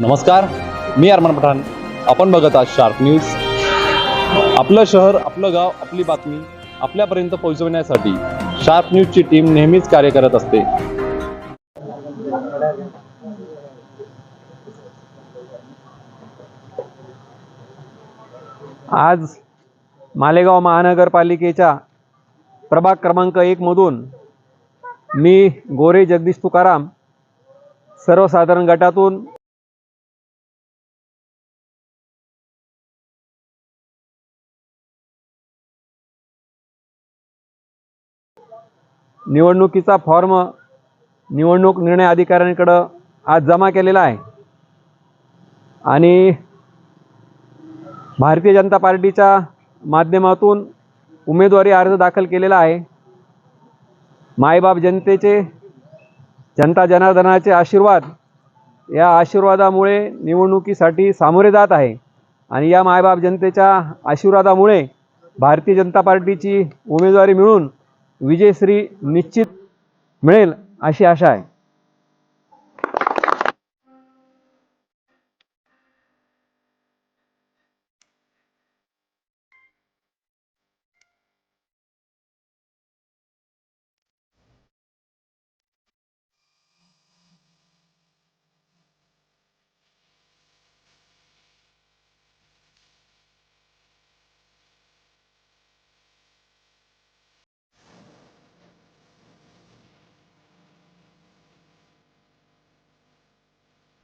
नमस्कार, मी अरमान पठाण. आपण बघत आहात शार्प न्यूज. आपलं शहर, आपलं गाव, आपली बातमी आपल्यापर्यंत पोहोचवण्यासाठी शार्प न्यूजची टीम नेहमीच कार्य करत असते. आज मालेगाव महानगरपालिकेच्या प्रभाग क्रमांक 1 मधून मी गोरे जगदीश तुकाराम सर्वसाधारण गटातून निवडणुकीचा फॉर्म निवडणूक निर्णय अधिकाऱ्यांकडे आज जमा केलेला आहे आणि भारतीय जनता पार्टीच्या माध्यमातून उमेदवारी अर्ज दाखल केलेला आहे. मायबाप जनतेचे, जनता जनार्दनाचे आशीर्वाद, या आशीर्वादामुळे निवडणुकीसाठी सामोरे जात आहे आणि या मायबाप जनतेच्या आशीर्वादामुळे भारतीय जनता पार्टीची उमेदवारी मिळून विजयश्री निश्चित मिळेल अशी आशा आहे.